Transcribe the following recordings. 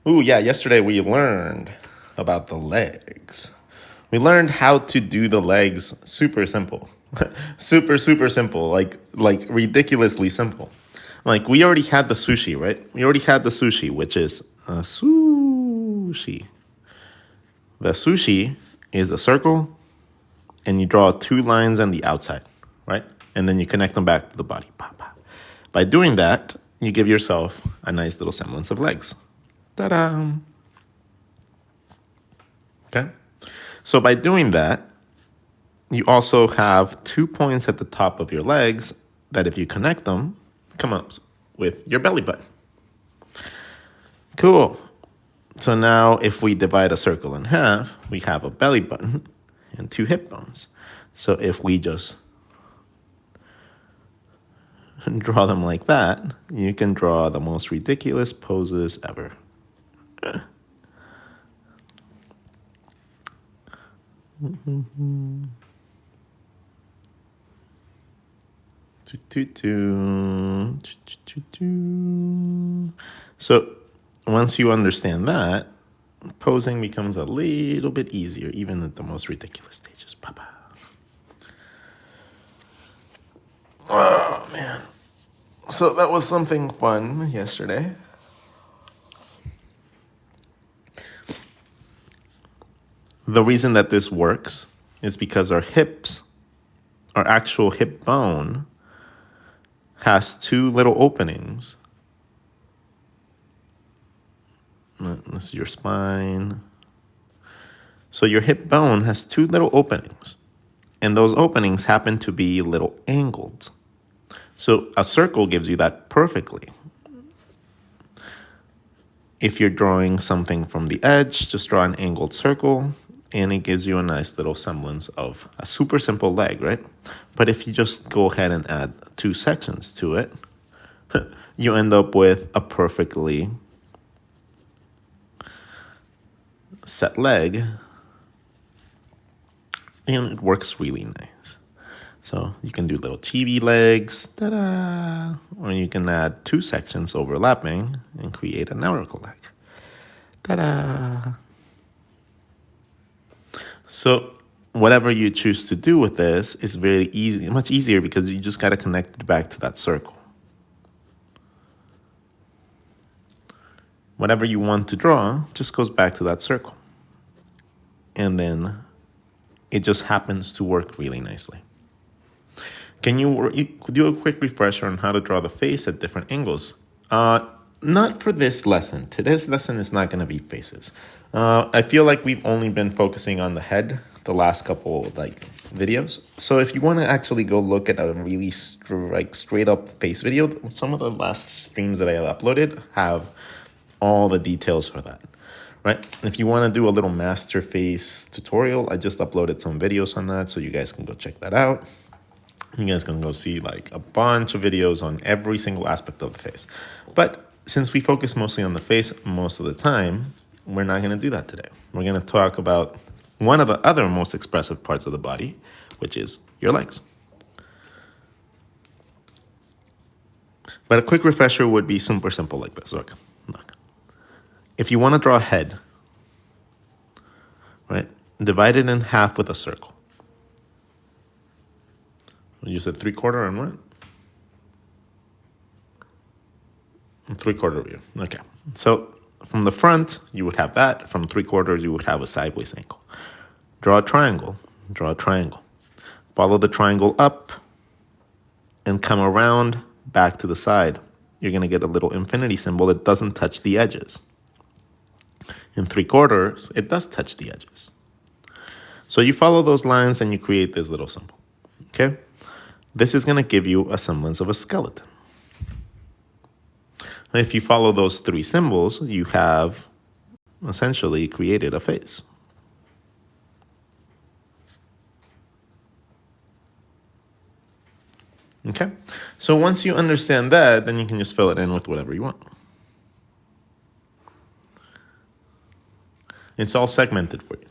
Ooh, yeah, yesterday we learned about the legs. We learned how to do the legs super simple. Super simple, like ridiculously simple. Like we already had the sushi, right? We already had the sushi, which is a sushi. The sushi is a circle and you draw two lines on the outside, right? And then you connect them back to the body. By doing that, you give yourself a nice little semblance of legs. Ta-da! Okay? So by doing that, you also have 2 points at the top of your legs that if you connect them, come up with your belly button. Cool. So now if we divide a circle in half, we have a belly button and 2 hip bones. So if we just draw them like that, you can draw the most ridiculous poses ever. So once you understand that, posing becomes a little bit easier, even at the most ridiculous stages. Oh, man. So that was something fun yesterday. The reason that this works is because our hips, our actual hip bone, has 2 little openings. This is your spine. So your hip bone has 2 little openings, and those openings happen to be little angles. So a circle gives you that perfectly. If you're drawing something from the edge, just draw an angled circle, and it gives you a nice little semblance of a super simple leg, right? But if you just go ahead and add 2 sections to it, you end up with a perfectly set leg, and it works really nice. So you can do little chibi legs, ta-da! Or you can add 2 sections overlapping and create a nautical leg. Ta-da! So whatever you choose to do with this is very easy, much easier because you just got to connect it back to that circle. Whatever you want to draw just goes back to that circle. And then it just happens to work really nicely. Can you do a quick refresher on how to draw the face at different angles? Not for this lesson. Today's lesson is not going to be faces. I feel like we've only been focusing on the head the last couple videos. So if you want to actually go look at a really straight up face video, some of the last streams that I have uploaded have all the details for that. Right? If you want to do a little master face tutorial, I just uploaded some videos on that, so you guys can go check that out. You guys can go see like a bunch of videos on every single aspect of the face. But since we focus mostly on the face most of the time, we're not going to do that today. We're going to talk about one of the other most expressive parts of the body, which is your legs. But a quick refresher would be super simple like this. Look. If you want to draw a head, right, divide it in half with a circle. You said 3/4 and what? 3/4 view. Okay. So from the front, you would have that. From 3/4, you would have a sideways angle. Draw a triangle. Draw a triangle. Follow the triangle up and come around back to the side. You're going to get a little infinity symbol that doesn't touch the edges. In 3/4, it does touch the edges. So you follow those lines and you create this little symbol. Okay? This is going to give you a semblance of a skeleton. If you follow those 3 symbols, you have essentially created a face. Okay? So once you understand that, then you can just fill it in with whatever you want. It's all segmented for you.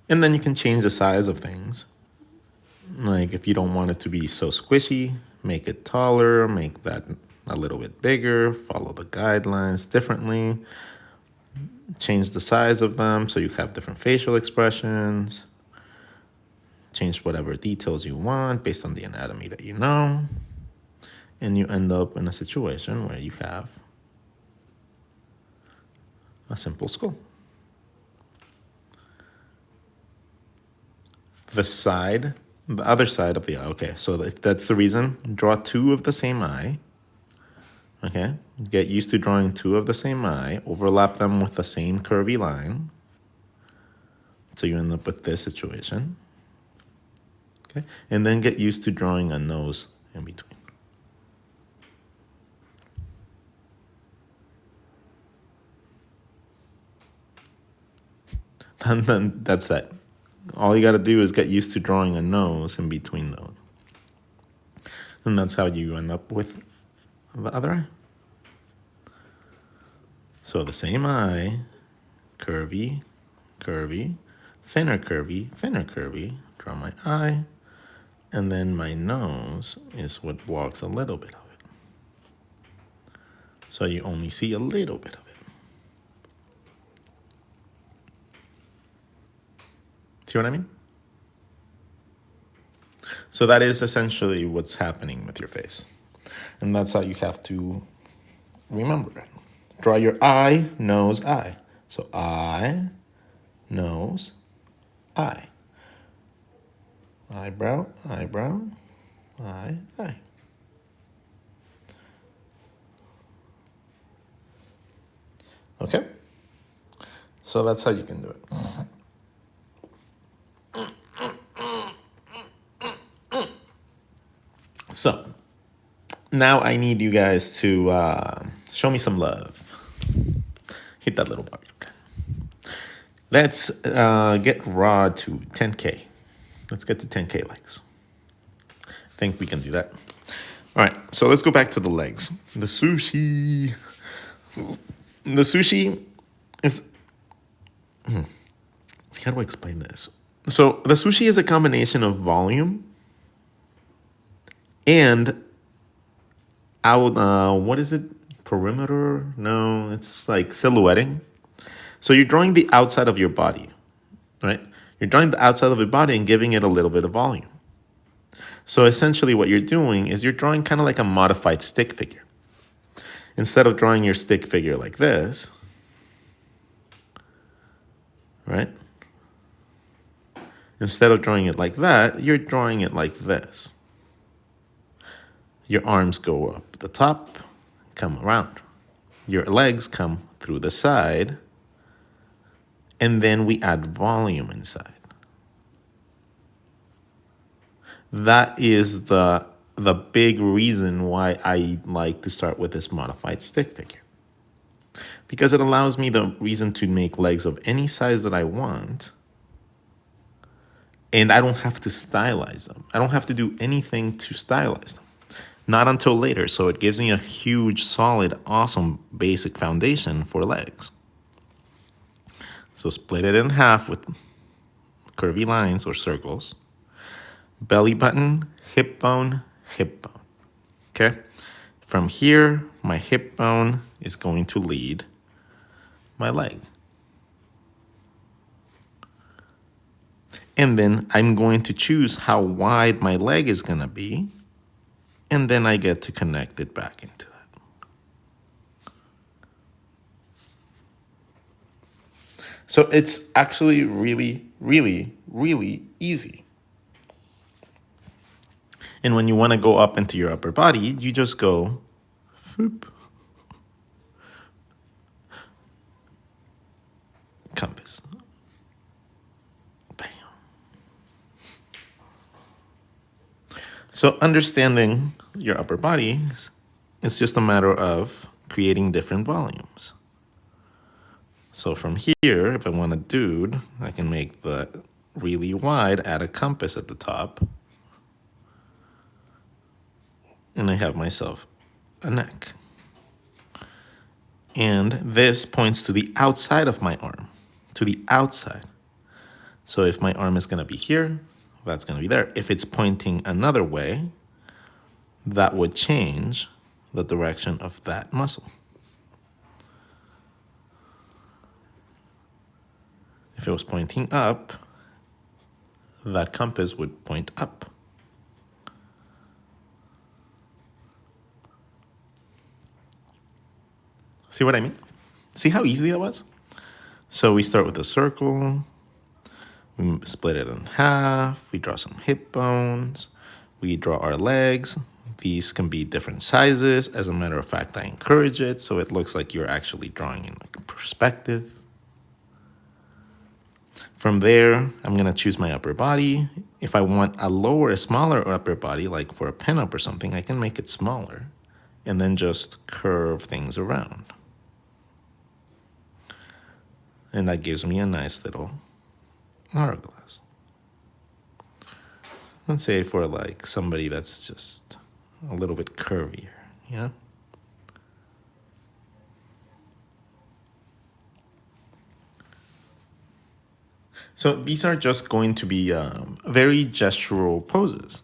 And then you can change the size of things. Like if you don't want it to be so squishy, make it taller, make that a little bit bigger, follow the guidelines differently, change the size of them so you have different facial expressions, change whatever details you want based on the anatomy that you know, and you end up in a situation where you have a simple skull. The other side of the eye. Okay, so if that's the reason, draw two of the same eye. Okay, get used to drawing two of the same eye, overlap them with the same curvy line. So you end up with this situation. Okay, and then get used to drawing a nose in between. And then that's that. All you got to do is get used to drawing a nose in between those. And that's how you end up with the other eye. So the same eye, curvy, curvy, thinner curvy, thinner curvy, draw my eye, and then my nose is what blocks a little bit of it. So you only see a little bit of it. See what I mean? So that is essentially what's happening with your face. And that's how you have to remember it. Draw your eye, nose, eye. So eye, nose, eye. Eyebrow, eyebrow, eye, eye. Okay? So that's how you can do it. So now I need you guys to show me some love. Hit that little bar. Let's get Rod to 10K. Let's get to 10K likes. I think we can do that. All right, so let's go back to the legs. The sushi. The sushi is... How do I explain this? So the sushi is a combination of volume and what is it? Perimeter? No, it's like silhouetting. So you're drawing the outside of your body, right? You're drawing the outside of your body and giving it a little bit of volume. So essentially what you're doing is you're drawing kind of like a modified stick figure. Instead of drawing your stick figure like this, right? Instead of drawing it like that, you're drawing it like this. Your arms go up the top, come around. Your legs come through the side, and then we add volume inside. That is the big reason why I like to start with this modified stick figure. Because it allows me the reason to make legs of any size that I want, and I don't have to stylize them. I don't have to do anything to stylize them. Not until later, so it gives me a huge, solid, awesome basic foundation for legs. So split it in half with curvy lines or circles. Belly button, hip bone, okay? From here, my hip bone is going to lead my leg. And then I'm going to choose how wide my leg is gonna be, and then I get to connect it back into that. So it's actually really, really, really easy. And when you want to go up into your upper body, you just go, whoop, compass, bam. So understanding your upper body, it's just a matter of creating different volumes. So from here, if I want a dude, I can make the really wide, add a compass at the top, and I have myself a neck. And this points to the outside of my arm, to the outside. So if my arm is gonna be here, that's gonna be there. If it's pointing another way, that would change the direction of that muscle. If it was pointing up, that compass would point up. See what I mean? See how easy that was? So we start with a circle, we split it in half, we draw some hip bones, we draw our legs. These can be different sizes. As a matter of fact, I encourage it so it looks like you're actually drawing in like a perspective. From there, I'm gonna choose my upper body. If I want a smaller upper body, like for a pinup or something, I can make it smaller and then just curve things around. And that gives me a nice little hourglass. Let's say for like somebody that's just a little bit curvier, yeah? So these are just going to be very gestural poses.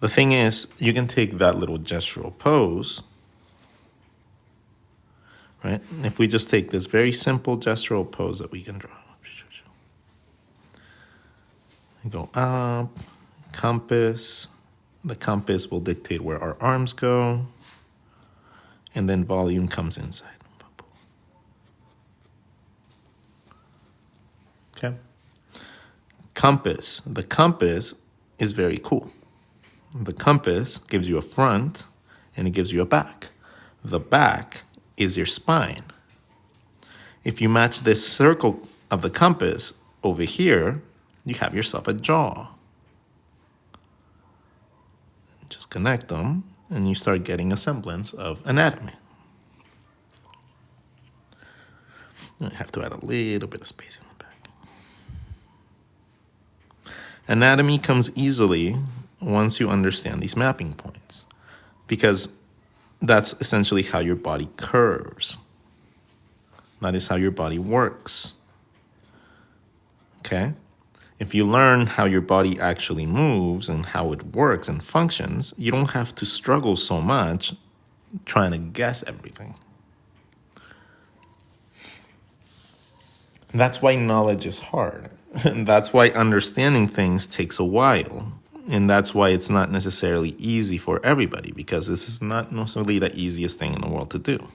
The thing is, you can take that little gestural pose, right? If we just take this very simple gestural pose that we can draw. Go up, compass. The compass will dictate where our arms go. And then volume comes inside. Okay. Compass. The compass is very cool. The compass gives you a front and it gives you a back. The back is your spine. If you match this circle of the compass over here, you have yourself a jaw. Just connect them and you start getting a semblance of anatomy. I have to add a little bit of space in the back. Anatomy comes easily once you understand these mapping points, because that's essentially how your body curves. That is how your body works. Okay? If you learn how your body actually moves and how it works and functions, you don't have to struggle so much trying to guess everything. That's why knowledge is hard. That's why understanding things takes a while. And that's why it's not necessarily easy for everybody, because this is not necessarily the easiest thing in the world to do.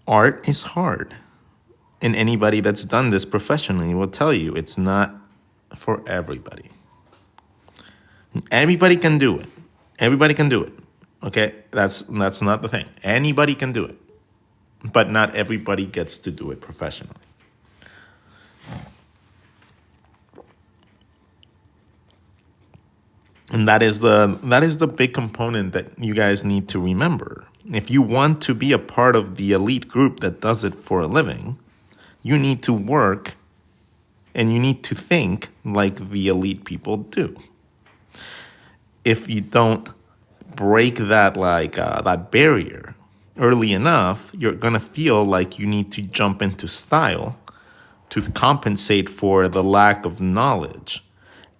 Art is hard. And anybody that's done this professionally will tell you it's not for everybody. Everybody can do it. Everybody can do it. Okay? That's not the thing. Anybody can do it. But not everybody gets to do it professionally. And that is the big component that you guys need to remember. If you want to be a part of the elite group that does it for a living, you need to work and you need to think like the elite people do. If you don't break that that barrier early enough, you're gonna feel like you need to jump into style to compensate for the lack of knowledge,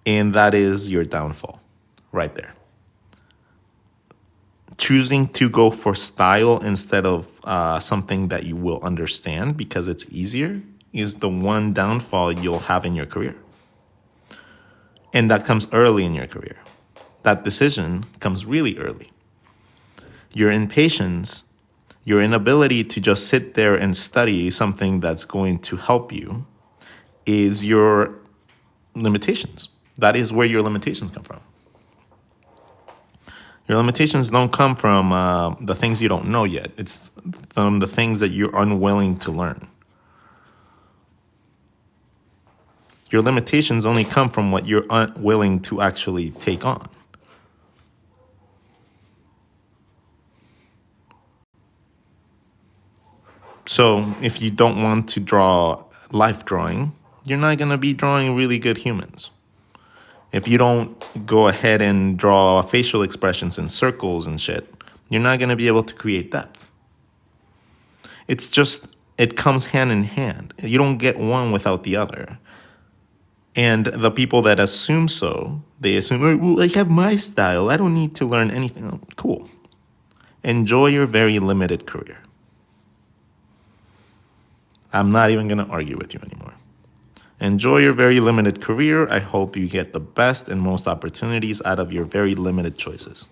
and that is your downfall right there. Choosing to go for style instead of something that you will understand because it's easier is the one downfall you'll have in your career. And that comes early in your career. That decision comes really early. Your impatience, your inability to just sit there and study something that's going to help you is your limitations. That is where your limitations come from. Your limitations don't come from the things you don't know yet. It's from the things that you're unwilling to learn. Your limitations only come from what you're unwilling to actually take on. So if you don't want to draw life drawing, you're not going to be drawing really good humans. If you don't go ahead and draw facial expressions in circles and shit, you're not going to be able to create depth. It comes hand in hand. You don't get one without the other. And the people that assume so, they assume, "Oh, well, I have my style. I don't need to learn anything." Oh, cool. Enjoy your very limited career. I'm not even going to argue with you anymore. Enjoy your very limited career. I hope you get the best and most opportunities out of your very limited choices.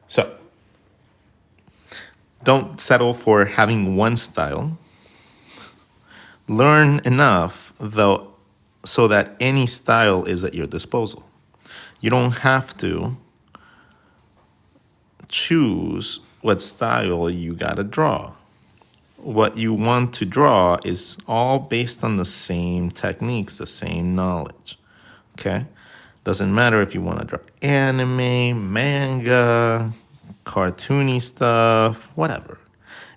So, don't settle for having one style. Learn enough, though, so that any style is at your disposal. You don't have to choose what style you gotta draw. What you want to draw is all based on the same techniques, the same knowledge. Okay? Doesn't matter if you want to draw anime, manga, cartoony stuff, whatever.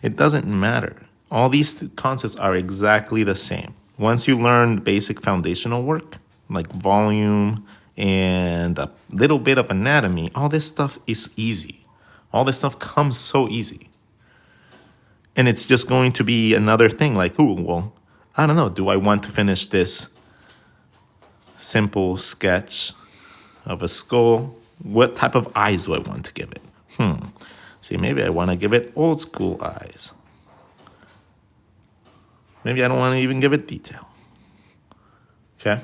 It doesn't matter. All these concepts are exactly the same. Once you learn basic foundational work, like volume and a little bit of anatomy, all this stuff is easy. All this stuff comes so easy. And it's just going to be another thing like, ooh, well, I don't know. Do I want to finish this simple sketch of a skull? What type of eyes do I want to give it? See, maybe I want to give it old school eyes. Maybe I don't want to even give it detail. Okay?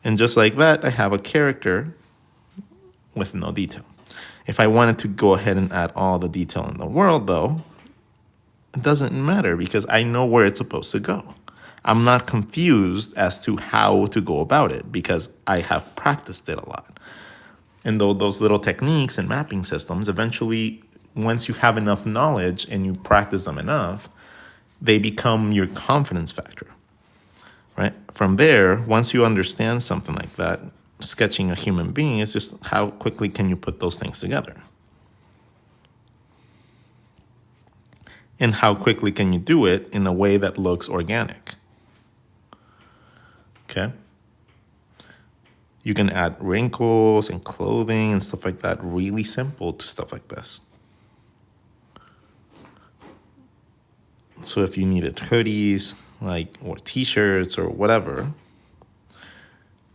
And just like that, I have a character with no detail. If I wanted to go ahead and add all the detail in the world, though, it doesn't matter because I know where it's supposed to go. I'm not confused as to how to go about it because I have practiced it a lot. And though those little techniques and mapping systems, eventually, once you have enough knowledge and you practice them enough, they become your confidence factor, right? From there, once you understand something like that, sketching a human being is just how quickly can you put those things together? And how quickly can you do it in a way that looks organic? Okay? You can add wrinkles and clothing and stuff like that. Really simple to stuff like this. So if you needed hoodies, or t-shirts or whatever,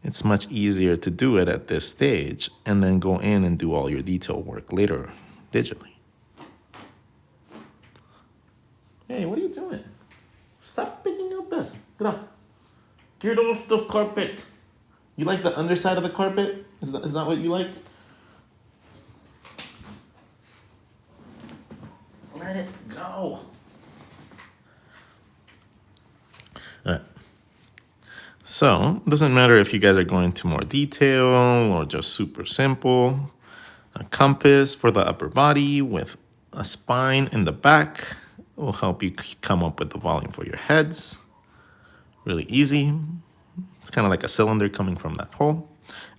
it's much easier to do it at this stage and then go in and do all your detail work later digitally. Hey, what are you doing? Stop picking up this. Get off. Get off the carpet. You like the underside of the carpet? Is that what you like? Let it go. All right. So, it doesn't matter if you guys are going to more detail or just super simple. A compass for the upper body with a spine in the back will help you come up with the volume for your heads. Really easy. It's kind of like a cylinder coming from that hole.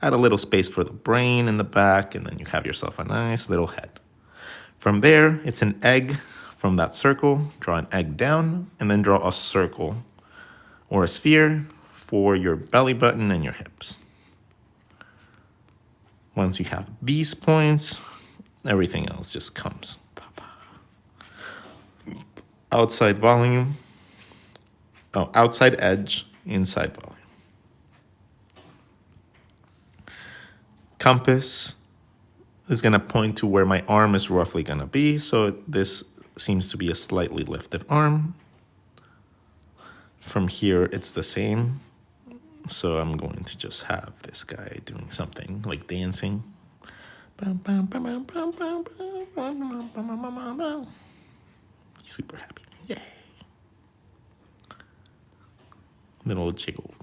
Add a little space for the brain in the back, and then you have yourself a nice little head. From there, it's an egg from that circle. Draw an egg down, and then draw a circle or a sphere for your belly button and your hips. Once you have these points, everything else just comes. Outside volume. Oh, outside edge, inside volume. Compass is going to point to where my arm is roughly going to be. So this seems to be a slightly lifted arm. From here, it's the same. So I'm going to just have this guy doing something like dancing. Super happy. Yay. Little jiggle.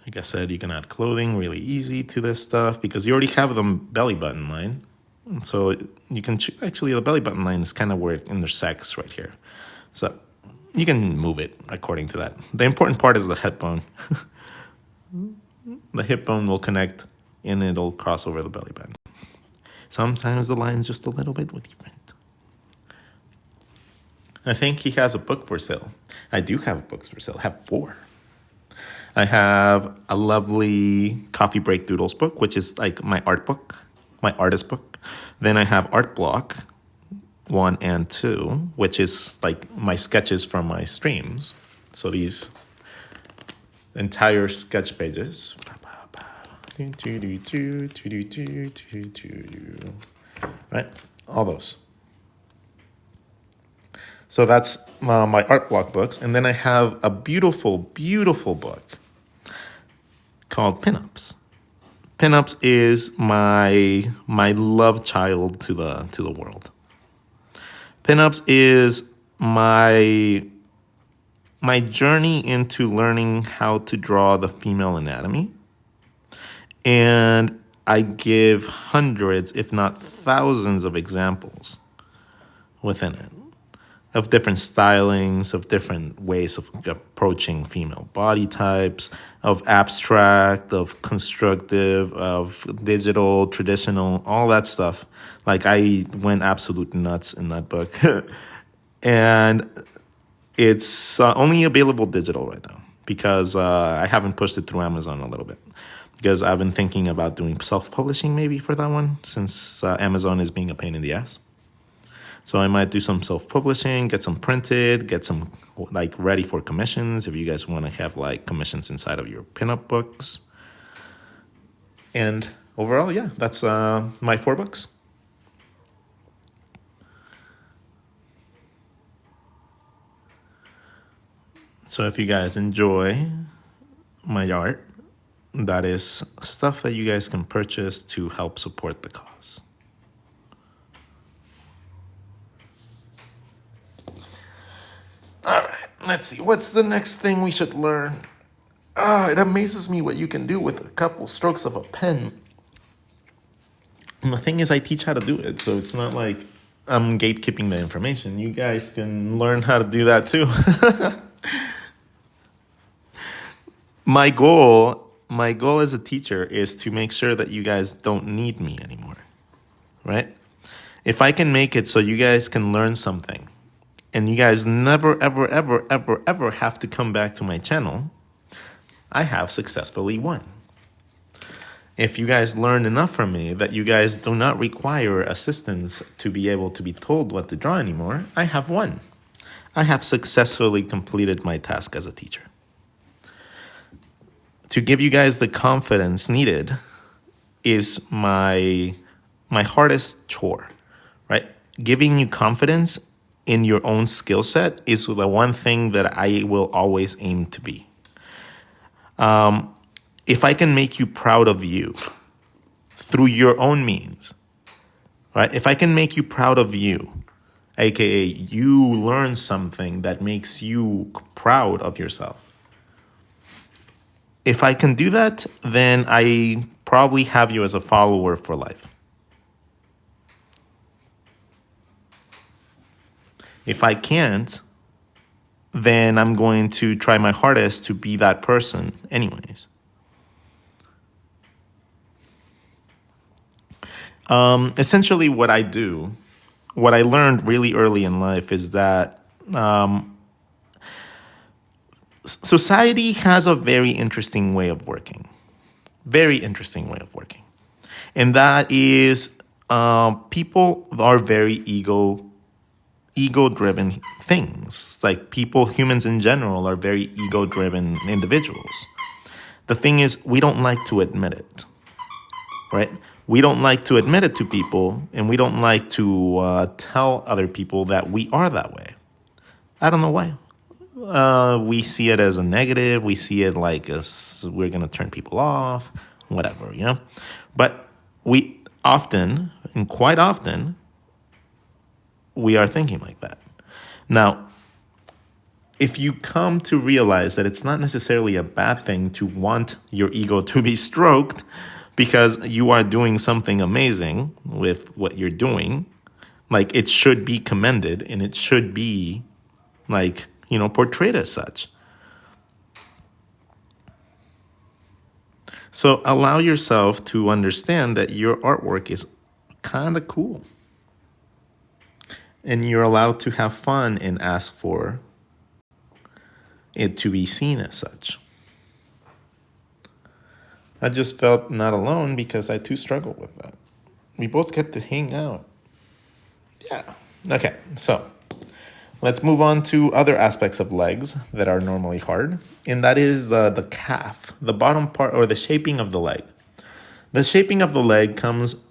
Like I said, you can add clothing really easy to this stuff because you already have the belly button line. And so you can actually, the belly button line is kind of where it intersects right here. So you can move it according to that. The important part is the hip bone. The hip bone will connect and it'll cross over the belly button. Sometimes the line's just a little bit different. I think he has a book for sale. I do have books for sale. I have 4. I have a lovely Coffee Break Doodles book, which is like my art book, my artist book. Then I have Art Block, 1 and 2, which is like my sketches from my streams. So these entire sketch pages. Right? All those. So that's my art block books. And then I have a beautiful, beautiful book called Pinups. Pinups is my love child to the world. Pinups is my journey into learning how to draw the female anatomy. And I give hundreds, if not thousands, of examples within it of different stylings, of different ways of approaching female body types, of abstract, of constructive, of digital, traditional, all that stuff. Like I went absolute nuts in that book. And it's only available digital right now because I haven't pushed it through Amazon a little bit. Because I've been thinking about doing self-publishing maybe for that one since Amazon is being a pain in the ass. So I might do some self-publishing, get some printed, get some like ready for commissions if you guys want to have like commissions inside of your pinup books. And overall, yeah, that's my 4 books. So if you guys enjoy my art, that is stuff that you guys can purchase to help support the cause. All right, let's see. What's the next thing we should learn? It amazes me what you can do with a couple strokes of a pen. And the thing is, I teach how to do it, so it's not like I'm gatekeeping the information. You guys can learn how to do that too. My goal as a teacher is to make sure that you guys don't need me anymore, right? If I can make it so you guys can learn something and you guys never, ever, ever, ever, ever have to come back to my channel, I have successfully won. If you guys learn enough from me that you guys do not require assistance to be able to be told what to draw anymore, I have won. I have successfully completed my task as a teacher. To give you guys the confidence needed is my hardest chore, right? Giving you confidence in your own skill set is the one thing that I will always aim to be. If I can make you proud of you through your own means, right? If I can make you proud of you, aka you learn something that makes you proud of yourself. If I can do that, then I probably have you as a follower for life. If I can't, then I'm going to try my hardest to be that person anyways. Essentially what I learned really early in life is that society has a very interesting way of working. Very interesting way of working. And that is people are very ego-driven things. Like humans in general are very ego-driven individuals. The thing is, we don't like to admit it, right? We don't like to admit it to people, and we don't like to tell other people that we are that way. I don't know why. We see it as a negative. We see it like as we're going to turn people off, whatever, you know? But we often, and quite often, we are thinking like that. Now, if you come to realize that it's not necessarily a bad thing to want your ego to be stroked because you are doing something amazing with what you're doing, like it should be commended and it should be like, portrayed as such. So allow yourself to understand that your artwork is kind of cool. And you're allowed to have fun and ask for it to be seen as such. I just felt not alone because I too struggle with that. We both get to hang out. Yeah, Okay, so let's move on to other aspects of legs that are normally hard, and that is the calf, the bottom part, or the shaping of the leg. The shaping of the leg comes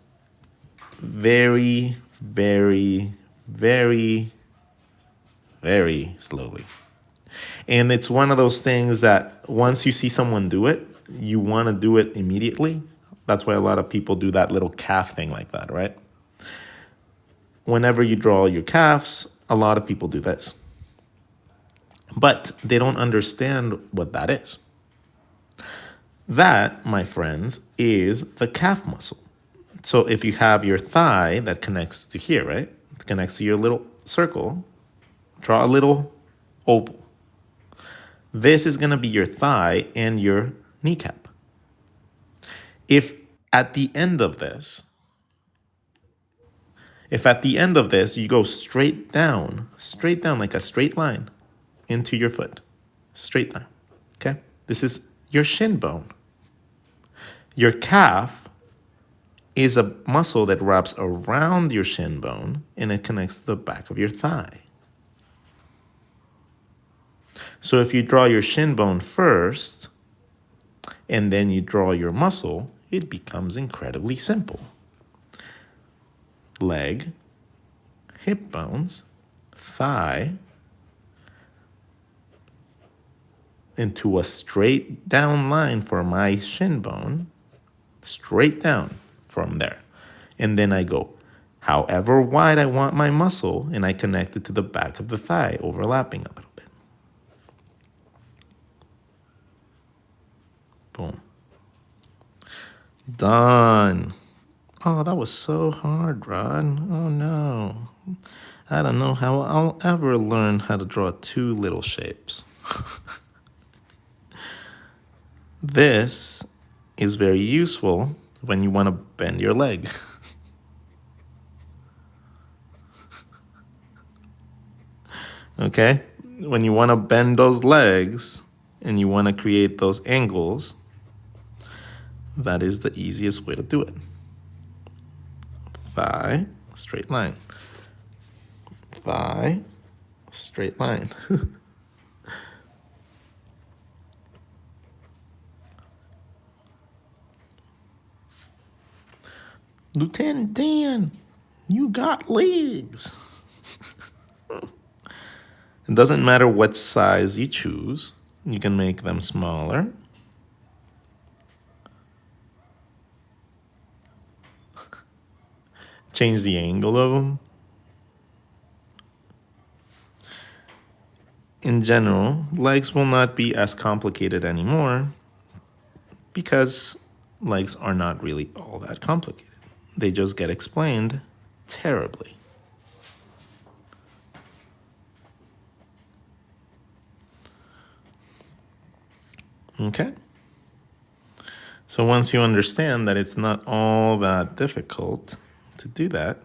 very, very, very, very slowly. And it's one of those things that once you see someone do it, you want to do it immediately. That's why a lot of people do that little calf thing like that, right? Whenever you draw your calves, a lot of people do this. But they don't understand what that is. That, my friends, is the calf muscle. So if you have your thigh that connects to here, right? It connects to your little circle, draw a little oval. This is going to be your thigh and your kneecap. If at the end of this, you go straight down like a straight line into your foot, straight down, okay? This is your shin bone. Your calf is a muscle that wraps around your shin bone and it connects to the back of your thigh. So if you draw your shin bone first and then you draw your muscle, it becomes incredibly simple. Leg, hip bones, thigh, into a straight down line for my shin bone, straight down from there. And then I go however wide I want my muscle, and I connect it to the back of the thigh, overlapping a little bit. Boom. Done. Oh, that was so hard, Rod. Oh, no. I don't know how I'll ever learn how to draw two little shapes. This is very useful when you want to bend your leg. Okay? When you want to bend those legs and you want to create those angles, that is the easiest way to do it. Thigh, straight line. Thigh, straight line. Lieutenant Dan, you got legs. It doesn't matter what size you choose. You can make them smaller. Change the angle of them. In general, legs will not be as complicated anymore because legs are not really all that complicated. They just get explained terribly. Okay? So once you understand that it's not all that difficult to do that,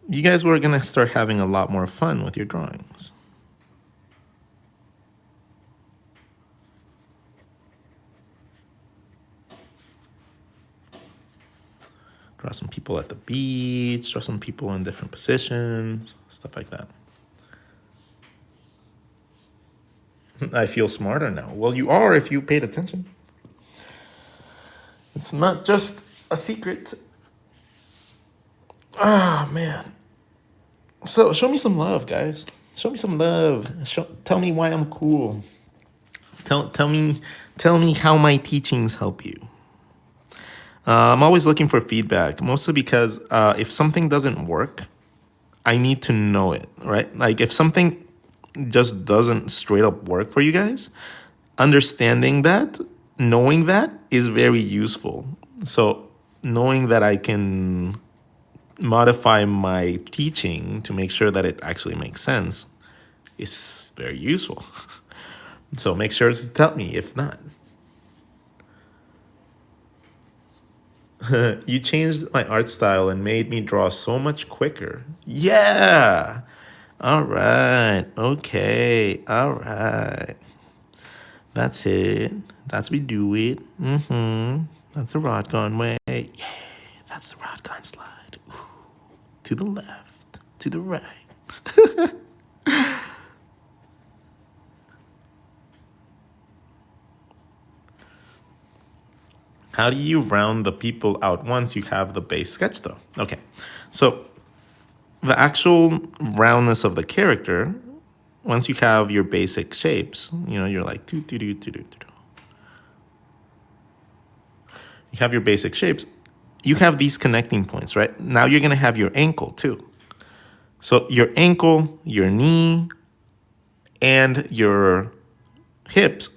you guys were going to start having a lot more fun with your drawings. Draw some people at the beach, draw some people in different positions, stuff like that. I feel smarter now. Well, you are if you paid attention. It's not just a secret. Ah, man. So show me some love, guys. Show me some love. Tell me why I'm cool. Tell me how my teachings help you. I'm always looking for feedback, mostly because if something doesn't work, I need to know it, right? Like if something just doesn't straight up work for you guys, understanding that, knowing that is very useful. So knowing that I can modify my teaching to make sure that it actually makes sense is very useful. So make sure to tell me if not. You changed my art style and made me draw so much quicker. Yeah. All right. Okay. All right. That's it. That's we do it. That's the RODGON way. Yeah. That's the RODGON slide. Ooh. To the left. To to the right. How do you round the people out once you have the base sketch though? Okay, so the actual roundness of the character, once you have your basic shapes, you know, you're like, you have your basic shapes, you have these connecting points, right? Now you're gonna have your ankle too. So your ankle, your knee, and your hips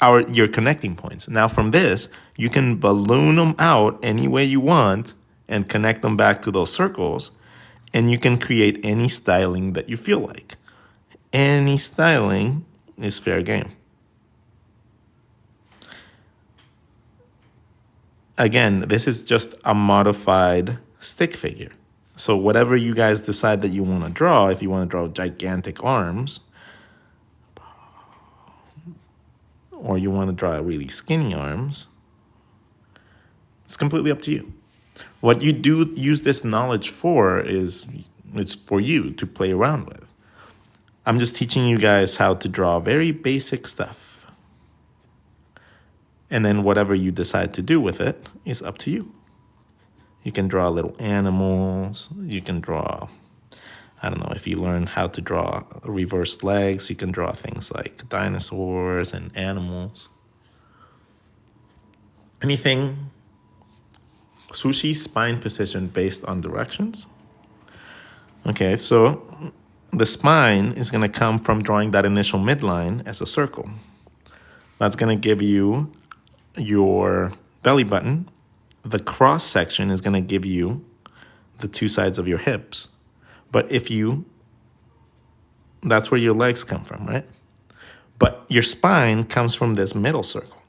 are your connecting points. Now from this, you can balloon them out any way you want and connect them back to those circles, and you can create any styling that you feel like. Any styling is fair game. Again, this is just a modified stick figure. So whatever you guys decide that you want to draw, if you want to draw gigantic arms, or you want to draw really skinny arms, it's completely up to you. What you do use this knowledge for is it's for you to play around with. I'm just teaching you guys how to draw very basic stuff. And then whatever you decide to do with it is up to you. You can draw little animals. You can draw, I don't know, if you learn how to draw reversed legs, you can draw things like dinosaurs and animals. Anything sushi spine position based on directions. Okay, so the spine is going to come from drawing that initial midline as a circle. That's going to give you your belly button. The cross section is going to give you the two sides of your hips. But that's where your legs come from, right? But your spine comes from this middle circle.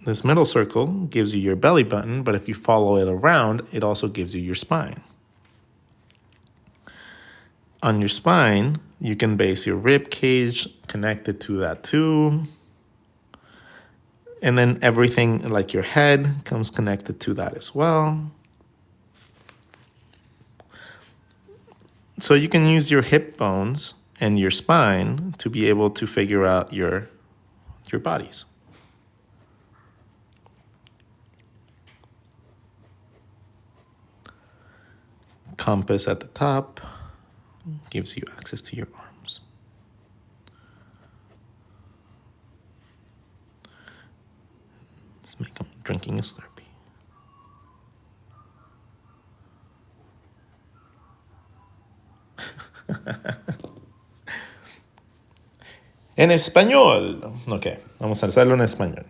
This middle circle gives you your belly button, but if you follow it around, it also gives you your spine. On your spine, you can base your rib cage connected to that too. And then everything like your head comes connected to that as well. So you can use your hip bones and your spine to be able to figure out your bodies. Compass at the top gives you access to your arms. Let's make them drinking a Slurpee. En español. Ok, vamos a hacerlo en español.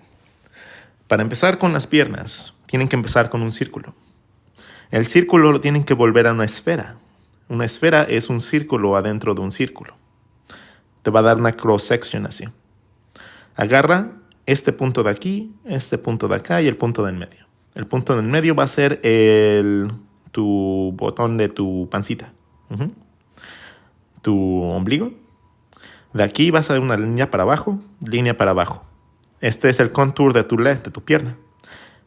Para empezar con las piernas, tienen que empezar con un círculo. El círculo lo tienen que volver a una esfera. Una esfera es un círculo adentro de un círculo. Te va a dar una cross section así. Agarra este punto de aquí, este punto de acá y el punto del medio. El punto del medio va a ser tu botón de tu pancita. Tu ombligo. De aquí vas a dar una línea para abajo, línea para abajo. Este es el contour de tu leg, de tu pierna.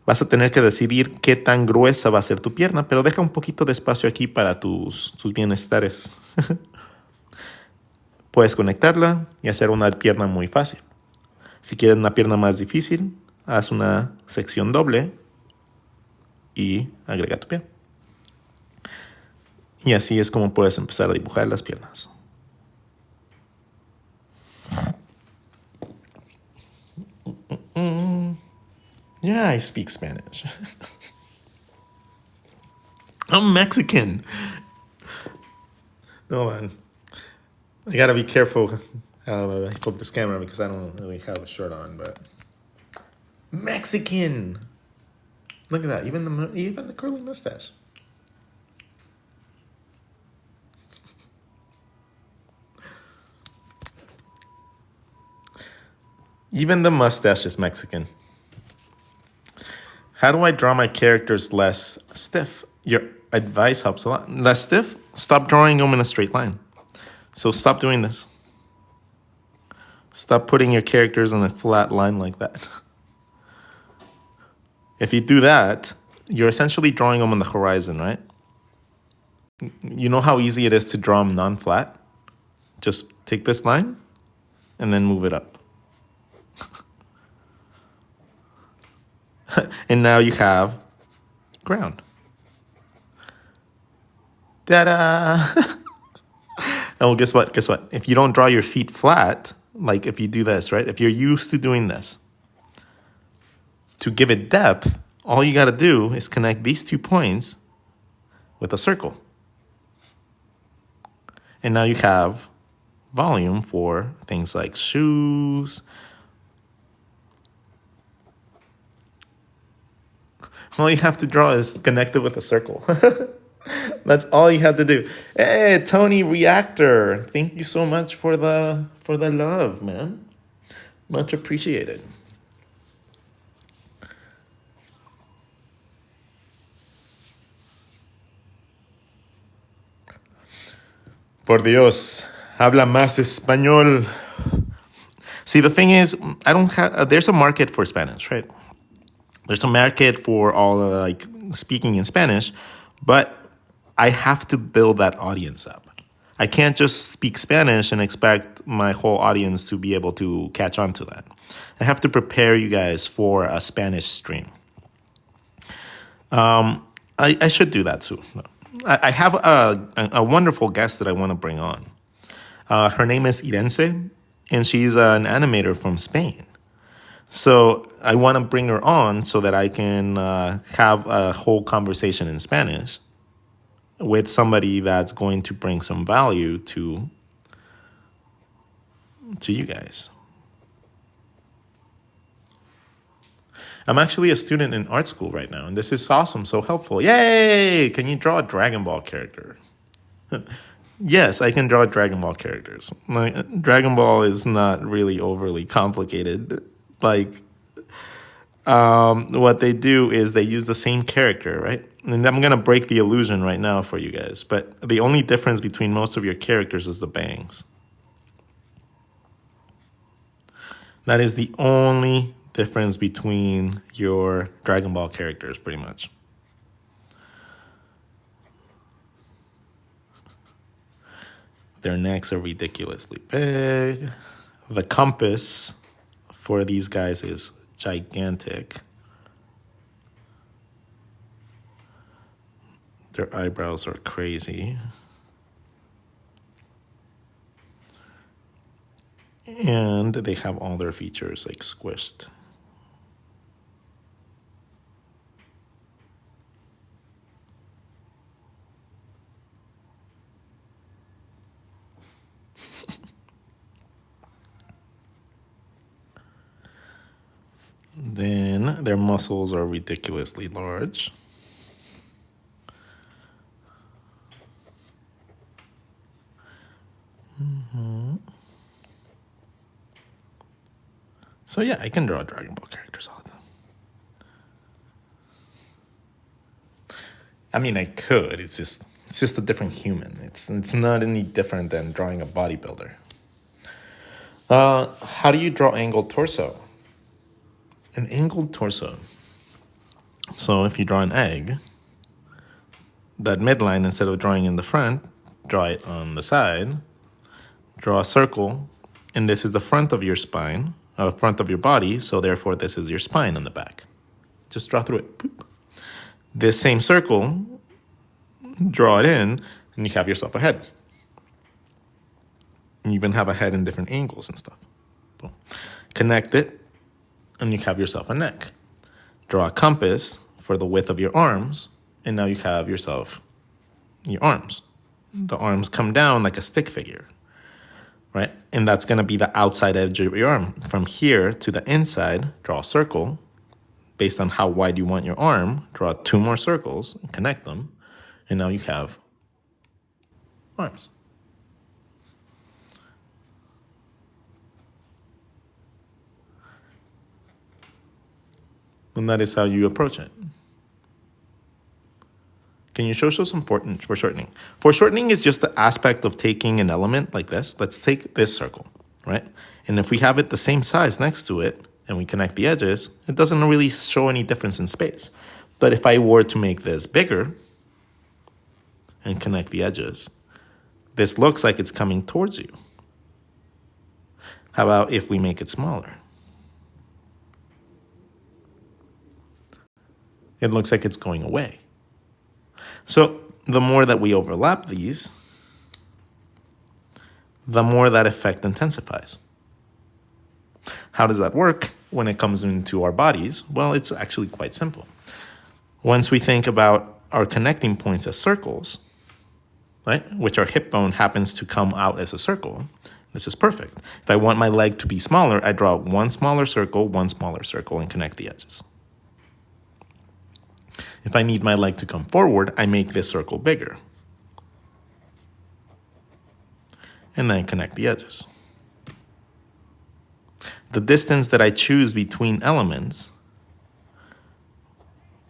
Vas a tener que decidir qué tan gruesa va a ser tu pierna, pero deja un poquito de espacio aquí para tus bienestares. Puedes conectarla y hacer una pierna muy fácil. Si quieres una pierna más difícil, haz una sección doble y agrega tu pie. Y así es como puedes empezar a dibujar las piernas. Yeah, I speak Spanish. I'm Mexican. Hold on. I gotta be careful how I flip this camera because I don't really have a shirt on, but Mexican. Look at that. Even the curly mustache. Even the mustache is Mexican. How do I draw my characters less stiff? Your advice helps a lot. Less stiff? Stop drawing them in a straight line. So stop doing this. Stop putting your characters on a flat line like that. If you do that, you're essentially drawing them on the horizon, right? You know how easy it is to draw them non-flat? Just take this line and then move it up. And now you have ground. Ta-da! And well, guess what? Guess what? If you don't draw your feet flat, like if you do this, right? If you're used to doing this, to give it depth, all you got to do is connect these 2 points with a circle. And now you have volume for things like shoes. All you have to draw is connect it with a circle. That's all you have to do. Hey, Tony Reactor, thank you so much for the love, man. Much appreciated. Por Dios, habla más español. See, the thing is, I don't have. There's a market for Spanish, right? There's a market for all like speaking in Spanish, but I have to build that audience up. I can't just speak Spanish and expect my whole audience to be able to catch on to that. I have to prepare you guys for a Spanish stream. I should do that too. I have a wonderful guest that I want to bring on. Her name is Irense, and she's an animator from Spain. So I want to bring her on so that I can have a whole conversation in Spanish with somebody that's going to bring some value to you guys. I'm actually a student in art school right now, and this is awesome, so helpful. Yay! Can you draw a Dragon Ball character? Yes, I can draw Dragon Ball characters. Dragon Ball is not really overly complicated. Like, what they do is they use the same character, right? And I'm going to break the illusion right now for you guys. But the only difference between most of your characters is the bangs. That is the only difference between your Dragon Ball characters, pretty much. Their necks are ridiculously big. The compass for these guys is gigantic. Their eyebrows are crazy. And they have all their features like squished. Then their muscles are ridiculously large. So yeah, I can draw Dragon Ball characters all the time. I mean, I could. It's just a different human. It's not any different than drawing a bodybuilder. How do you draw angled torso? An angled torso. So if you draw an egg, that midline, instead of drawing in the front, draw it on the side. Draw a circle, and this is the front of your spine, front of your body, so therefore this is your spine on the back. Just draw through it. Boop. This same circle, draw it in, and you have yourself a head. You even have a head in different angles and stuff. Boom. Connect it, and you have yourself a neck. Draw a compass for the width of your arms, and now you have yourself your arms. The arms come down like a stick figure, right? And that's going to be the outside edge of your arm. From here to the inside, draw a circle. Based on how wide you want your arm, draw 2 more circles, and connect them, and now you have arms. And that is how you approach it. Can you show some foreshortening? Foreshortening is just the aspect of taking an element like this. Let's take this circle, right? And if we have it the same size next to it, and we connect the edges, it doesn't really show any difference in space. But if I were to make this bigger, and connect the edges. This looks like it's coming towards you. How about if we make it smaller? It looks like it's going away. So the more that we overlap these, the more that effect intensifies. How does that work when it comes into our bodies? Well, it's actually quite simple. Once we think about our connecting points as circles, right, which our hip bone happens to come out as a circle, this is perfect. If I want my leg to be smaller, I draw one smaller circle, and connect the edges. If I need my leg to come forward, I make this circle bigger. And then connect the edges. The distance that I choose between elements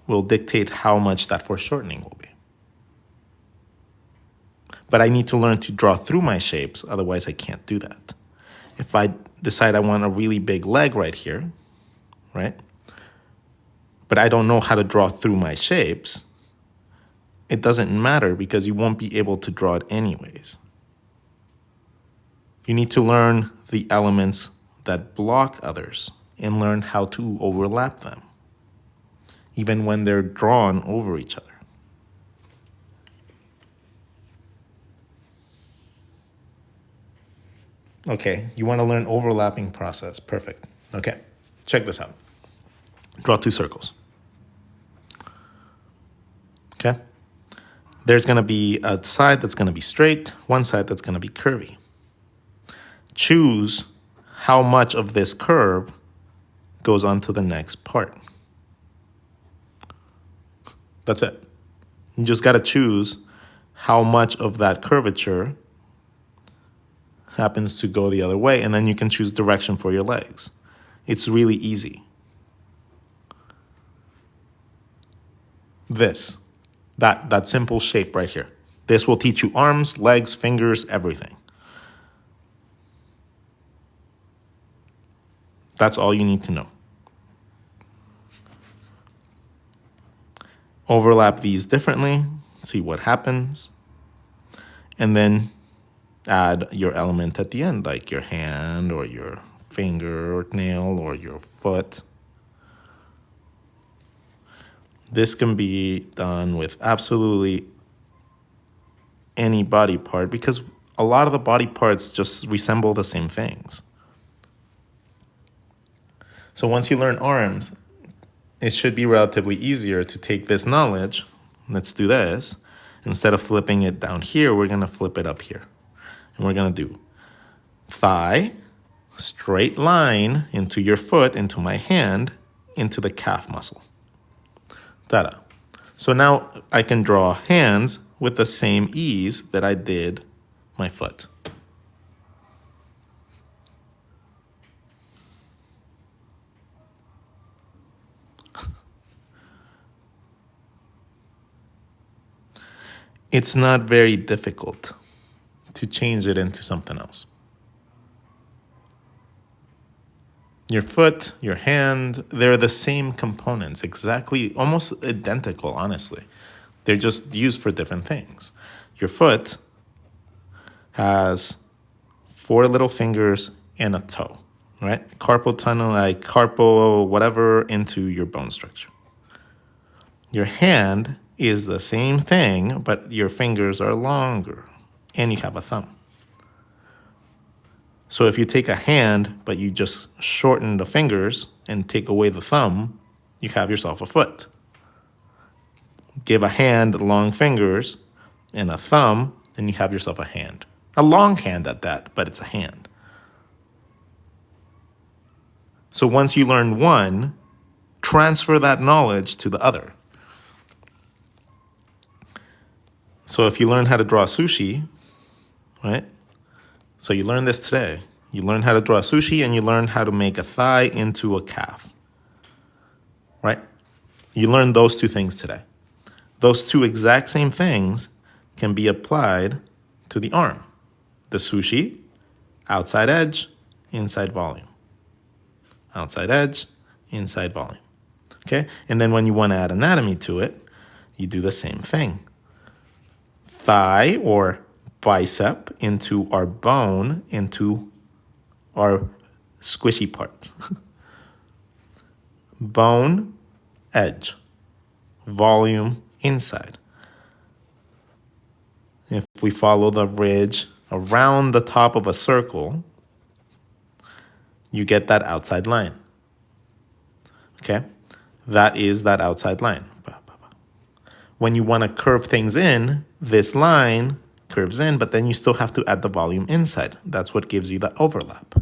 will dictate how much that foreshortening will be. But I need to learn to draw through my shapes, otherwise I can't do that. If I decide I want a really big leg right here, right? But I don't know how to draw through my shapes, it doesn't matter because you won't be able to draw it anyways. You need to learn the elements that block others and learn how to overlap them, even when they're drawn over each other. Okay, you want to learn overlapping process. Perfect. Okay, check this out. Draw two circles. Okay? There's going to be a side that's going to be straight, one side that's going to be curvy. Choose how much of this curve goes on to the next part. That's it. You just got to choose how much of that curvature happens to go the other way, and then you can choose direction for your legs. It's really easy. That simple shape right here. This will teach you arms, legs, fingers, everything. That's all you need to know. Overlap these differently, see what happens, and then add your element at the end, like your hand or your finger or nail or your foot. This can be done with absolutely any body part because a lot of the body parts just resemble the same things. So once you learn arms, it should be relatively easier to take this knowledge. Let's do this. Instead of flipping it down here, we're going to flip it up here. And we're going to do thigh, straight line into your foot, into my hand, into the calf muscle. Ta-da. So now I can draw hands with the same ease that I did my foot. It's not very difficult to change it into something else. Your foot, your hand, they're the same components, exactly, almost identical, honestly. They're just used for different things. Your foot has 4 little fingers and a toe, right? Carpal tunnel, like carpal, whatever, into your bone structure. Your hand is the same thing, but your fingers are longer, and you have a thumb. So if you take a hand, but you just shorten the fingers and take away the thumb, you have yourself a foot. Give a hand long fingers and a thumb, and you have yourself a hand. A long hand at that, but it's a hand. So once you learn one, transfer that knowledge to the other. So if you learn how to draw sushi, right? So you learned this today. You learned how to draw sushi and you learned how to make a thigh into a calf, right? You learned those 2 things today. Those 2 exact same things can be applied to the arm. The sushi, outside edge, inside volume. Outside edge, inside volume. Okay? And then when you want to add anatomy to it, you do the same thing. thigh or bicep into our bone into our squishy part. Bone, edge, volume, inside. If we follow the ridge around the top of a circle, you get that outside line. Okay? That is that outside line. When you want to curve things in, this line curves in, but then you still have to add the volume inside. That's what gives you the overlap.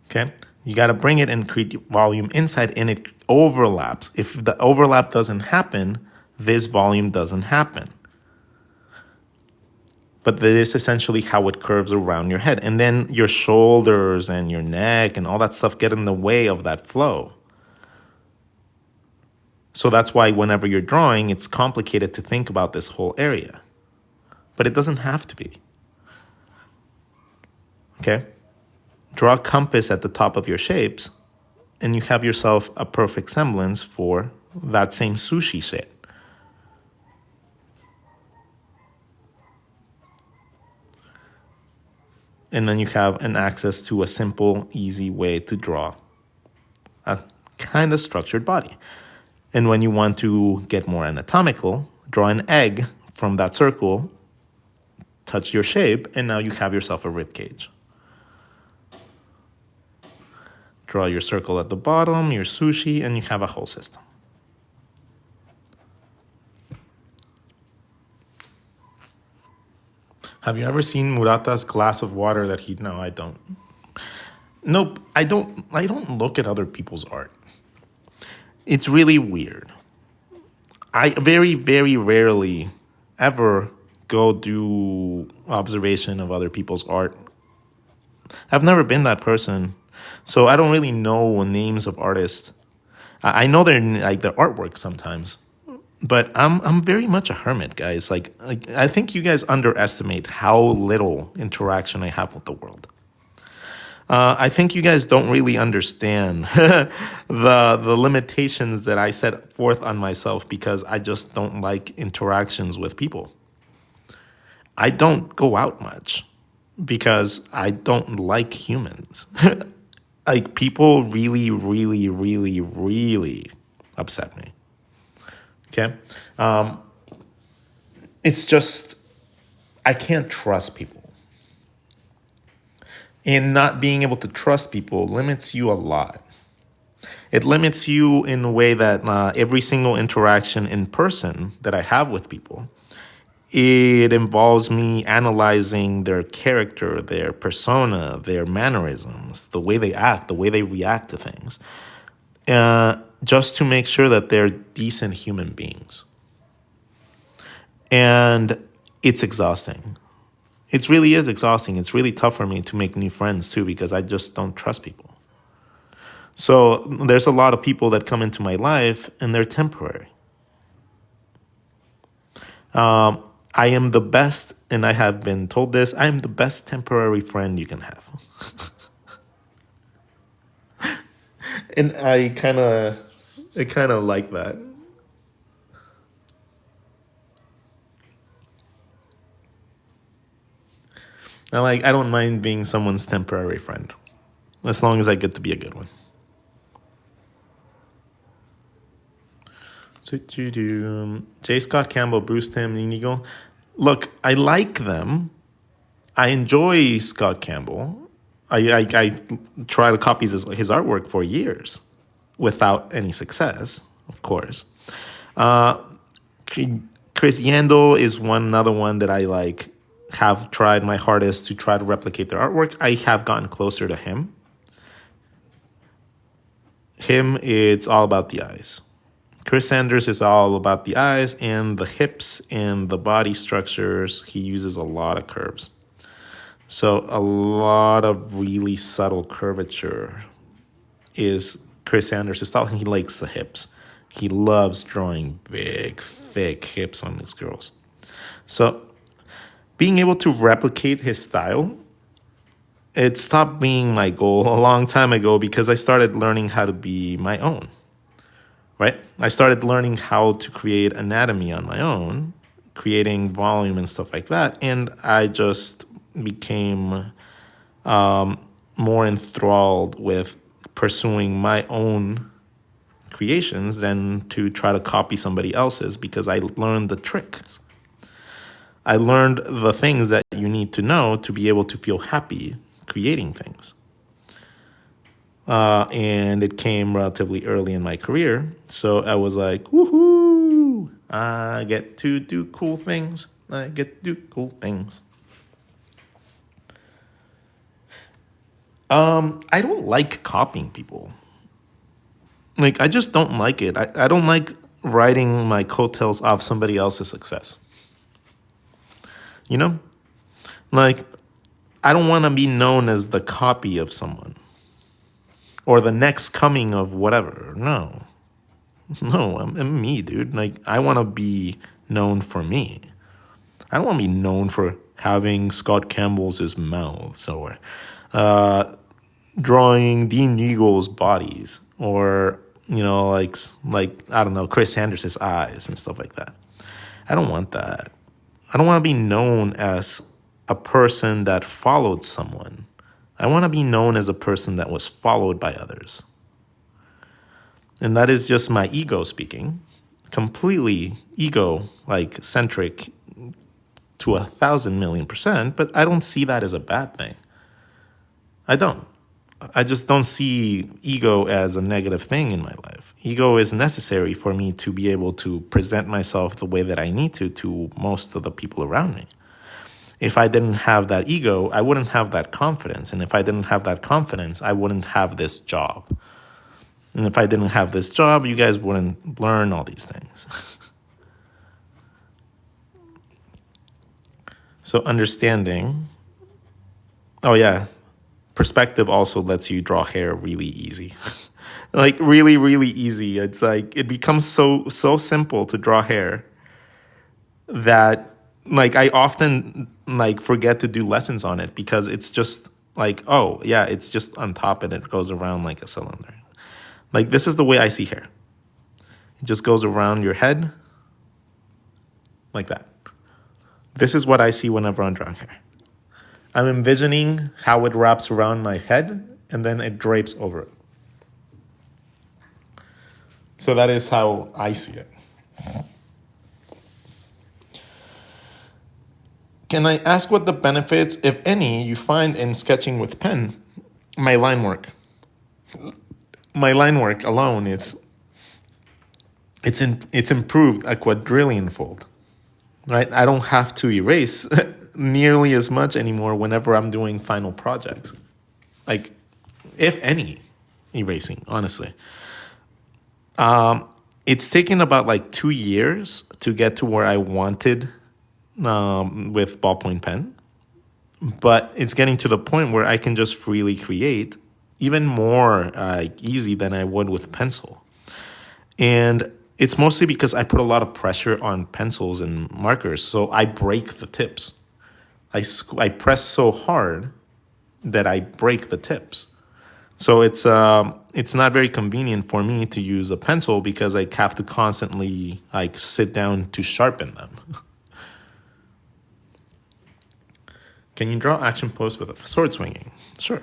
Okay? You got to bring it and create volume inside, and it overlaps. If the overlap doesn't happen, this volume doesn't happen. But this is essentially how it curves around your head. And then your shoulders and your neck and all that stuff get in the way of that flow. So that's why whenever you're drawing, it's complicated to think about this whole area. But it doesn't have to be. Okay? Draw a compass at the top of your shapes, and you have yourself a perfect semblance for that same sushi shape. And then you have an access to a simple, easy way to draw a kind of structured body. And when you want to get more anatomical, draw an egg from that circle, touch your shape, and now you have yourself a rib cage. Draw your circle at the bottom, your sushi, and you have a whole system. Have you ever seen Murata's glass of water that he... No, I don't. Nope, I don't look at other people's art. It's really weird. I very, very rarely ever go do observation of other people's art. I've never been that person, so I don't really know names of artists. I know their artwork sometimes, but I'm very much a hermit, guys. Like I think you guys underestimate how little interaction I have with the world. I think you guys don't really understand the limitations that I set forth on myself because I just don't like interactions with people. I don't go out much because I don't like humans. Like people really, really, really, really upset me. Okay? It's just, I can't trust people. And not being able to trust people limits you a lot. It limits you in a way that every single interaction in person that I have with people, it involves me analyzing their character, their persona, their mannerisms, the way they act, the way they react to things, just to make sure that they're decent human beings. And it's exhausting. It really is exhausting. It's really tough for me to make new friends too because I just don't trust people. So there's a lot of people that come into my life and they're temporary. I am the best, and I have been told this, I am the best temporary friend you can have. And I kind of like that. I don't mind being someone's temporary friend, as long as I get to be a good one. J. Scott Campbell, Bruce Tim, Inigo. Look, I like them. I enjoy Scott Campbell. I tried to copy his artwork for years without any success, of course. Chris Yandel is another one that I have tried my hardest to try to replicate their artwork. I have gotten closer to him. It's all about the eyes. Chris Sanders is all about the eyes and the hips and the body structures. He uses a lot of curves. So a lot of really subtle curvature is Chris Sanders' style, and he likes the hips. He loves drawing big, thick hips on his girls. So being able to replicate his style, it stopped being my goal a long time ago because I started learning how to be my own. right? I started learning how to create anatomy on my own, creating volume and stuff like that. And I just became more enthralled with pursuing my own creations than to try to copy somebody else's, because I learned the tricks. I learned the things that you need to know to be able to feel happy creating things. And it came relatively early in my career. So I was like, woohoo, I get to do cool things. I get to do cool things. I don't like copying people. Like, I just don't like it. I don't like riding my coattails off somebody else's success. You know? Like, I don't want to be known as the copy of someone or the next coming of whatever. No. No, I'm me, dude. Like, I want to be known for me. I don't want to be known for having Scott Campbell's mouths or drawing Dean Eagle's bodies or, like I don't know, Chris Sanders's eyes and stuff like that. I don't want that. I don't want to be known as a person that followed someone. I want to be known as a person that was followed by others. And that is just my ego speaking, completely ego-like centric to 1,000,000,000%, but I don't see that as a bad thing. I don't. I just don't see ego as a negative thing in my life. Ego is necessary for me to be able to present myself the way that I need to most of the people around me. If I didn't have that ego, I wouldn't have that confidence. And if I didn't have that confidence, I wouldn't have this job. And if I didn't have this job, you guys wouldn't learn all these things. So understanding, oh yeah, perspective also lets you draw hair really easy. Like really, really easy. It's like, it becomes so simple to draw hair that like I often like forget to do lessons on it because it's just like, oh yeah, it's just on top and it goes around like a cylinder. Like this is the way I see hair. It just goes around your head like that. This is what I see whenever I'm drawing hair. I'm envisioning how it wraps around my head and then it drapes over it. So that is how I see it. Can I ask what the benefits, if any, you find in sketching with pen? My line work. My line work alone it's improved a quadrillion-fold. Right? I don't have to erase nearly as much anymore whenever I'm doing final projects. Like, if any, erasing, honestly. It's taken about like 2 years to get to where I wanted with ballpoint pen. But it's getting to the point where I can just freely create even more easy than I would with pencil. And it's mostly because I put a lot of pressure on pencils and markers, so I break the tips. I press so hard that I break the tips. So it's not very convenient for me to use a pencil because I have to constantly like sit down to sharpen them. Can you draw action pose with a sword swinging? Sure.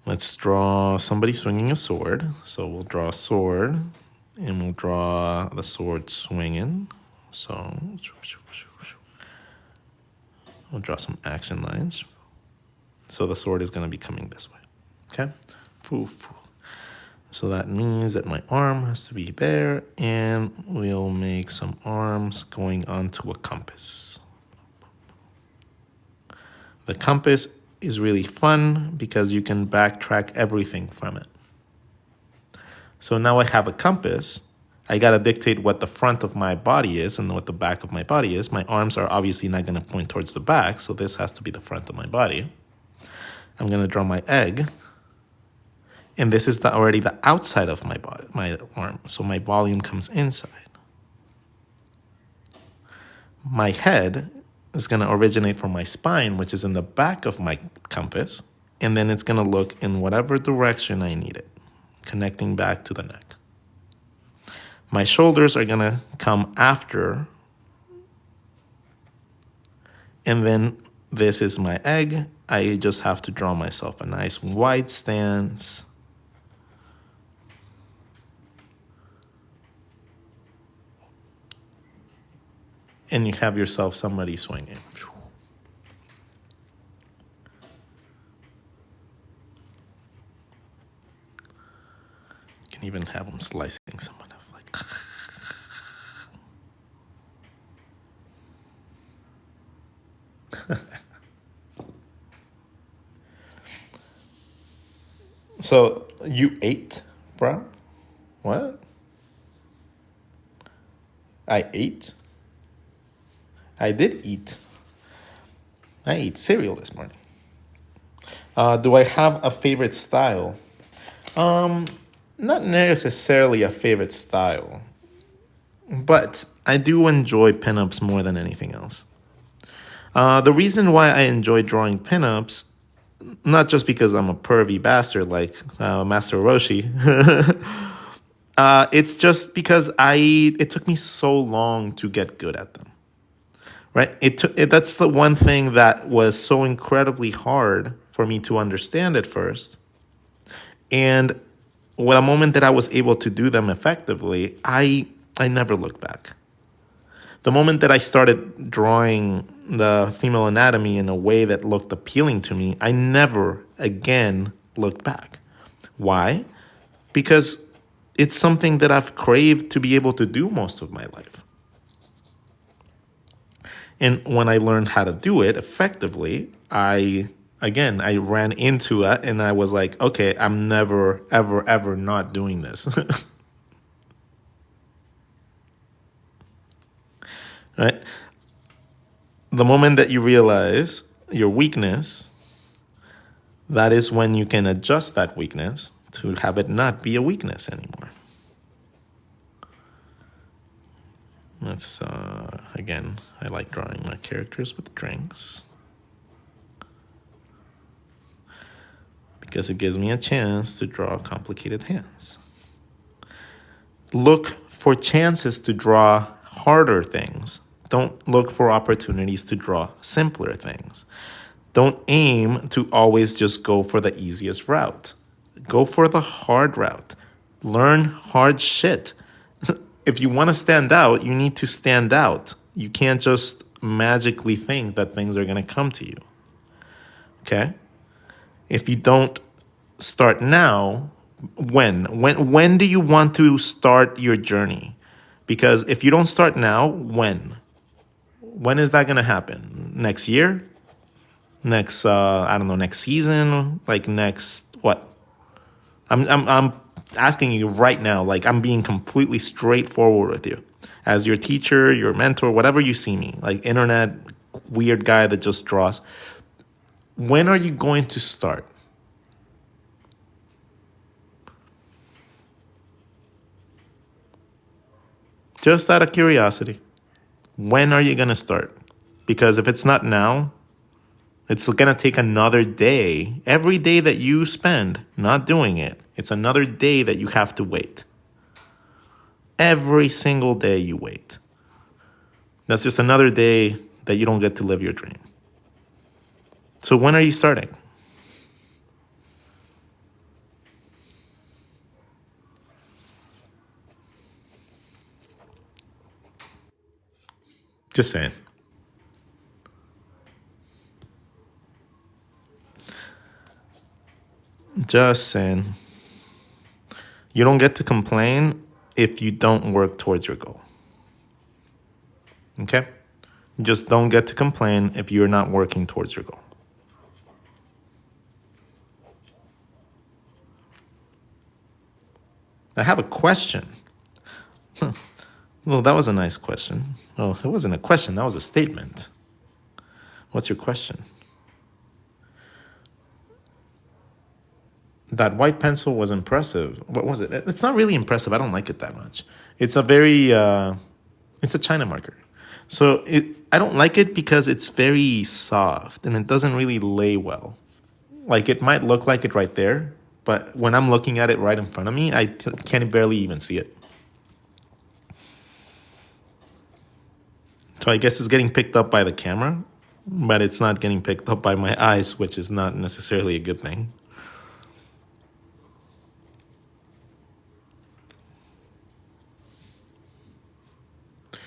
Let's draw somebody swinging a sword. So we'll draw a sword. And we'll draw the sword swinging. So we'll draw some action lines. So the sword is going to be coming this way. Okay? So that means that my arm has to be there. And we'll make some arms going onto a compass. The compass is really fun because you can backtrack everything from it. So now I have a compass. I got to dictate what the front of my body is and what the back of my body is. My arms are obviously not going to point towards the back, so this has to be the front of my body. I'm going to draw my egg. And this is already the outside of my body, my arm. So my volume comes inside. My head is going to originate from my spine, which is in the back of my compass. And then it's going to look in whatever direction I need it, connecting back to the neck. My shoulders are gonna come after. And then this is my egg. I just have to draw myself a nice wide stance. And you have yourself somebody swinging. You can even have them slicing someone up like. So you ate, bro? What? I ate? I did eat. I ate cereal this morning. Do I have a favorite style? Not necessarily a favorite style, but I do enjoy pinups more than anything else. The reason why I enjoy drawing pinups, not just because I'm a pervy bastard like Master Roshi, it's just because it took me so long to get good at them. Right? That's the one thing that was so incredibly hard for me to understand at first. And with a moment that I was able to do them effectively, I never looked back. The moment that I started drawing the female anatomy in a way that looked appealing to me, I never again looked back. Why? Because it's something that I've craved to be able to do most of my life. And when I learned how to do it effectively, I ran into it and I was like, okay, I'm never, ever, ever not doing this. Right? The moment that you realize your weakness, that is when you can adjust that weakness to have it not be a weakness anymore. That's, again, I like drawing my characters with drinks because it gives me a chance to draw complicated hands. Look for chances to draw harder things. Don't look for opportunities to draw simpler things. Don't aim to always just go for the easiest route. Go for the hard route. Learn hard shit. If you want to stand out, you need to stand out. You can't just magically think that things are going to come to you. Okay? If you don't start now, when do you want to start your journey? Because if you don't start now, when is that going to happen? Next year? Next next season? Like next what? I'm asking you right now, like I'm being completely straightforward with you. As your teacher, your mentor, whatever you see me, like internet weird guy that just draws. When are you going to start? Just out of curiosity, when are you going to start? Because if it's not now, it's going to take another day. Every day that you spend not doing it, it's another day that you have to wait. Every single day you wait. That's just another day that you don't get to live your dream. So when are you starting? Just saying. Just saying. You don't get to complain if you don't work towards your goal. Okay? You just don't get to complain if you're not working towards your goal. I have a question. Well, that was a nice question. Oh, it wasn't a question, that was a statement. What's your question? That white pencil was impressive. What was it? It's not really impressive. I don't like it that much. It's a very, it's a China marker. So I don't like it because it's very soft and it doesn't really lay well. Like it might look like it right there, but when I'm looking at it right in front of me, I can't barely even see it. So I guess it's getting picked up by the camera, but it's not getting picked up by my eyes, which is not necessarily a good thing.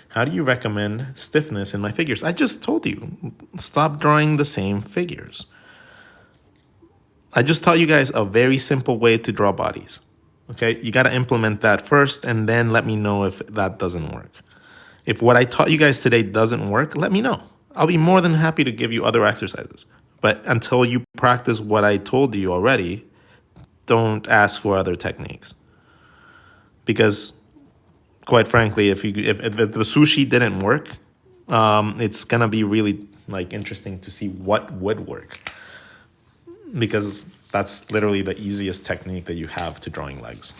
How do you recommend stiffness in my figures? I just told you, stop drawing the same figures. I just taught you guys a very simple way to draw bodies. Okay, you got to implement that first and then let me know if that doesn't work. If what I taught you guys today doesn't work, let me know. I'll be more than happy to give you other exercises. But until you practice what I told you already, don't ask for other techniques. Because quite frankly, if the sushi didn't work, it's gonna be really like interesting to see what would work, because that's literally the easiest technique that you have to drawing legs.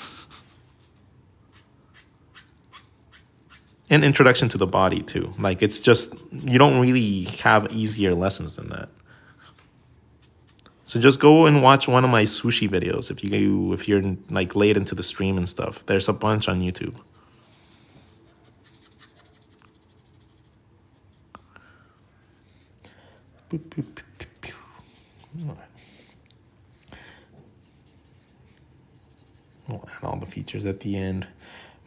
And introduction to the body too. Like, it's just, you don't really have easier lessons than that. So just go and watch one of my sushi videos if you're like late into the stream and stuff. There's a bunch on YouTube. We'll add all the features at the end.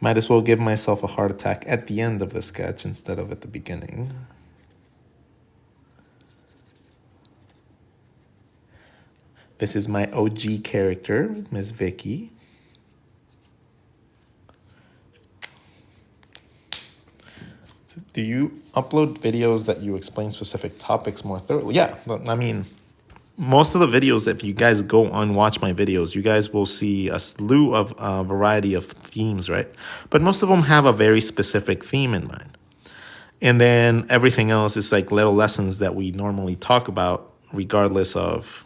Might as well give myself a heart attack at the end of the sketch instead of at the beginning. This is my OG character, Miss Vicky. So do you upload videos that you explain specific topics more thoroughly? Yeah, I mean, most of the videos, if you guys go and watch my videos, you guys will see a slew of variety of themes, right? But most of them have a very specific theme in mind. And then everything else is like little lessons that we normally talk about regardless of.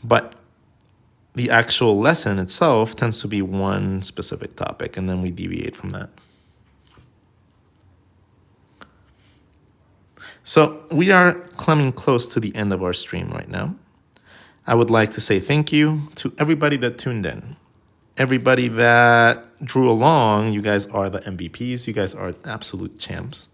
But the actual lesson itself tends to be one specific topic, and then we deviate from that. So we are coming close to the end of our stream right now. I would like to say thank you to everybody that tuned in. Everybody that drew along, you guys are the MVPs. You guys are absolute champs.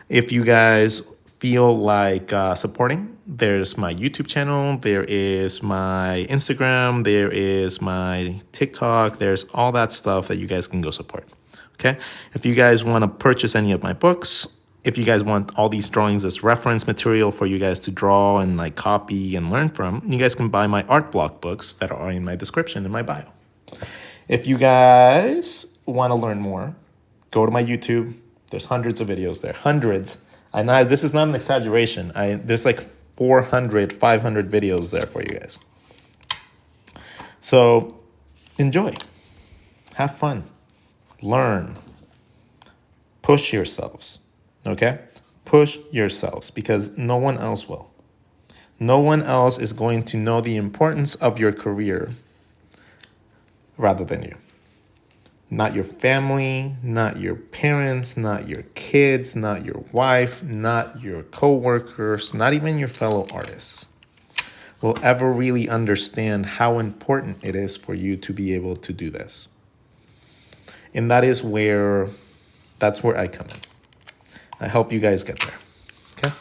If you guys feel like supporting, there's my YouTube channel, there is my Instagram, there is my TikTok, there's all that stuff that you guys can go support. Okay? If you guys want to purchase any of my books, if you guys want all these drawings as reference material for you guys to draw and like copy and learn from, you guys can buy my art block books that are in my description in my bio. If you guys want to learn more, go to my YouTube. There's hundreds of videos there, hundreds. And this is not an exaggeration. There's like 400, 500 videos there for you guys. So enjoy, have fun, learn, push yourselves. Okay? Push yourselves, because no one else will. No one else is going to know the importance of your career rather than you. Not your family, not your parents, not your kids, not your wife, not your coworkers, not even your fellow artists will ever really understand how important it is for you to be able to do this. And that's where I come in. I help you guys get there, okay?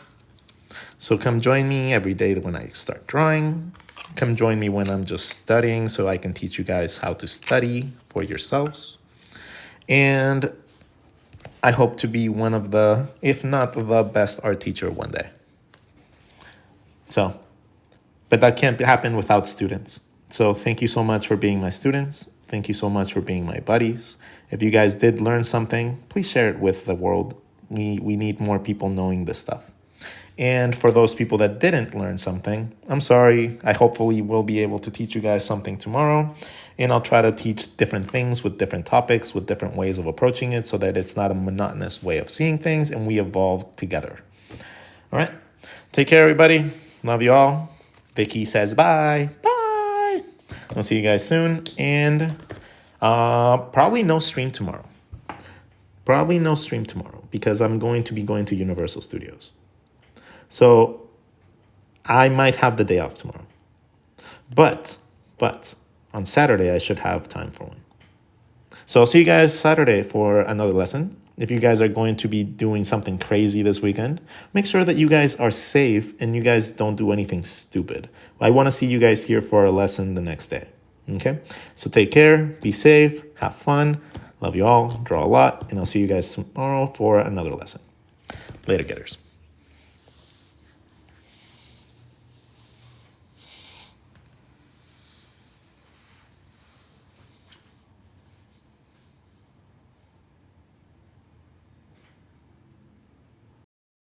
So come join me every day when I start drawing. Come join me when I'm just studying so I can teach you guys how to study for yourselves. And I hope to be one of the, if not the best art teacher one day. So, but that can't happen without students. So thank you so much for being my students. Thank you so much for being my buddies. If you guys did learn something, please share it with the world. We need more people knowing this stuff. And for those people that didn't learn something, I'm sorry. I hopefully will be able to teach you guys something tomorrow. And I'll try to teach different things with different topics, with different ways of approaching it so that it's not a monotonous way of seeing things and we evolve together. All right. Take care, everybody. Love you all. Vicky says bye. Bye. I'll see you guys soon. And probably no stream tomorrow. Because I'm going to be going to Universal Studios. So I might have the day off tomorrow. But on Saturday, I should have time for one. So I'll see you guys Saturday for another lesson. If you guys are going to be doing something crazy this weekend, make sure that you guys are safe and you guys don't do anything stupid. I want to see you guys here for a lesson the next day. Okay? So take care, be safe, have fun. Love you all, draw a lot, and I'll see you guys tomorrow for another lesson. Later, getters.